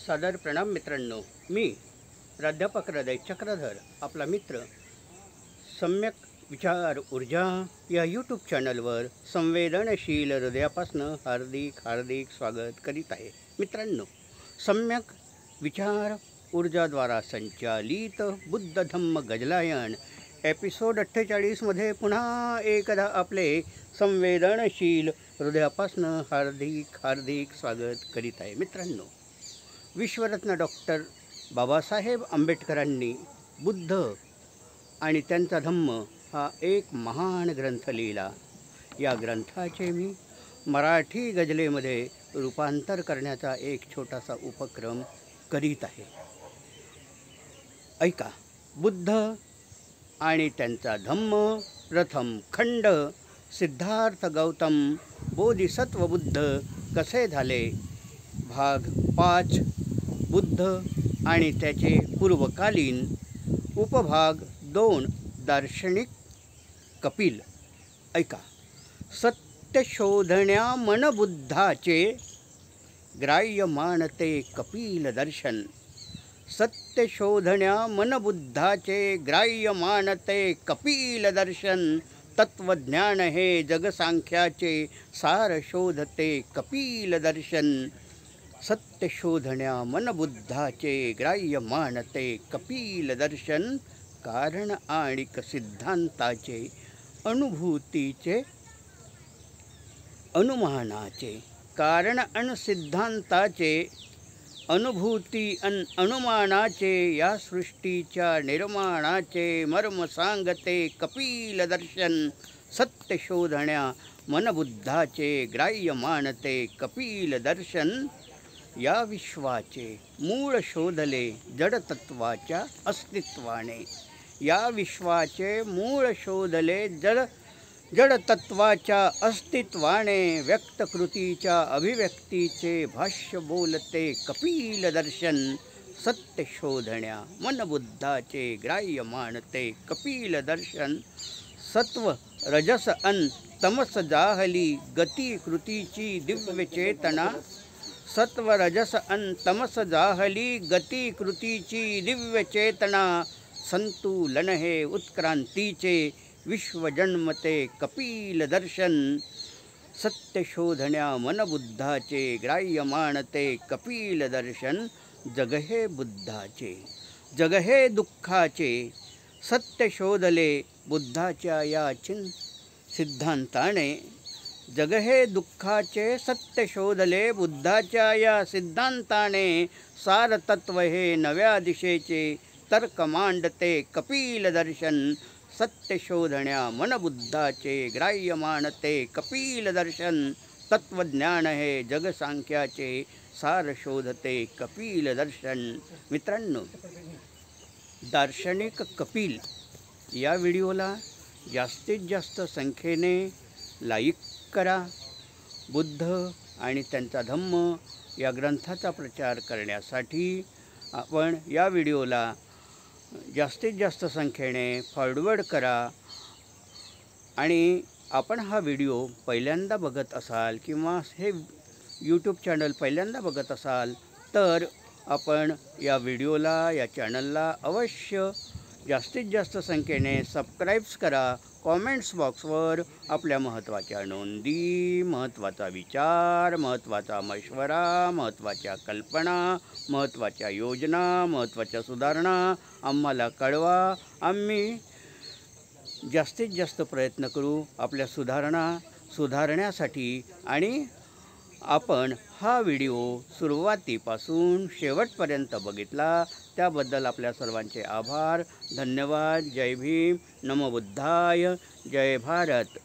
सादर प्रणाम मित्रांनो, मी प्राध्यापक हृदय चक्रधर आपला मित्र सम्यक विचार ऊर्जा या यूट्यूब चॅनलवर संवेदनशील हृदयापासनं हार्दिक स्वागत करीत आहे. मित्रांनो, सम्यक विचार ऊर्जाद्वारा संचालित बुद्ध धम्म गजलायन एपिसोड 48मध्ये पुन्हा एकदा आपले संवेदनशील हृदयापासनं हार्दिक स्वागत करीत आहे. मित्रांनो, विश्वरत्न डॉक्टर बाबासाहेब आंबेडकरांनी बुद्ध आणि त्यांचा धम्म हा एक महान ग्रंथ लिहिला. या ग्रंथाचे मी मराठी गजलेमध्ये रूपांतर करण्याचा एक छोटासा उपक्रम करीत आहे. ऐका. बुद्ध आणि त्यांचा धम्म. प्रथम खंड. सिद्धार्थ गौतम बोधिसत्व बुद्ध कसे झाले. भाग 5. बुद्ध आणि त्याचे पूर्वकालीन. उपभाग 2. दार्शनिक कपिल. ऐका. सत्य शोधण्या मनबुद्धाचे ग्राह्य मानते कपिल दर्शन. सत्य शोधण्या मनबुद्धाचे ग्राह्य मानते कपिल दर्शन. तत्वज्ञान हे जगसांख्याचे सार शोधते कपिल दर्शन. सत्य शोधण्या मनबुद्धाचे ग्राह्य मानते कपिल दर्शन. कारण आणि सिद्धांताचे अनुभूतीचे अनुमानाचे. कारण आणि सिद्धांताचे अनुभूती अनुमानाचे या सृष्टीच्या निर्माणाचे मर्म सांगते कपिल दर्शन. सत्य शोधण्या मनबुद्धाचे ग्राह्य मानते कपिल दर्शन. या विश्वाचे मूळ शोधले जडतत्वाच्या अस्तित्वाने. या विश्वाचे मूळ शोधले जडतत्वाच्या अस्तित्वाने. व्यक्तकृतीच्या अभिव्यक्तीचे भाष्य बोलते कपिल दर्शन. सत्य शोधण्या मनबुद्धाचे ग्राह्य मानते कपिल दर्शन. सत्व रजस अन तमस जाहली गती कृतीची दिव्य चेतना. सत्व रजस अन तमस जाहली गती कृतीची दिव्य चेतना. संतुलन हे उत्क्रांतीचे विश्व जन्मते कपिल दर्शन. सत्य शोधण्या मनबुद्धाचे ग्राह्य मानते कपिल दर्शन. जग हे बुद्धाचे, जग हे दुःखाचे. सत्य शोधले बुद्धाच्या या सिद्धांताने. जग हे दुःखाचे. सत्य शोधले बुद्धाच्या या सिद्धांताने. सारतत्व हे नव्या दिशेचे तर्क मांडते कपिल दर्शन. सत्य शोधण्या मनबुद्धाचे ग्राह्य मानते कपिल दर्शन. तत्वज्ञान हे जगसांख्याचे सार शोधते कपिल दर्शन. मित्रांनो, दार्शनिक कपिल या व्हिडिओला जास्तीत जास्त संख्येने लाईक करा. बुद्ध आणि त्यांचा धम्म या ग्रंथाचा प्रचार करण्यासाठी आपण या व्हिडिओला जास्तीत जास्त संख्येने फॉरवर्ड करा. आणि आपण हा व्हिडिओ पहिल्यांदा बघत असाल किंवा हे यूट्यूब चॅनल पहिल्यांदा बघत असाल तर आपण या व्हिडिओला, या चॅनलला अवश्य जास्तीत जास्त संख्येने सबस्क्राईब्स करा. कॉमेंट्स बॉक्सवर आपल्या महत्त्वाच्या नोंदी, महत्त्वाचा विचार, महत्त्वाचा मशवरा, महत्त्वाच्या कल्पना, महत्त्वाच्या योजना, महत्त्वाच्या सुधारणा आम्हाला कळवा. आम्ही जास्तीत जास्त प्रयत्न करू आपल्या सुधारण्यासाठी. आणि आपण हा व्हिडिओ सुरुवातीपासून शेवटपर्यंत बघितला त्याबद्दल आपल्या सर्वांचे आभार. धन्यवाद. जय भीम. नमो बुद्धाय. जय भारत.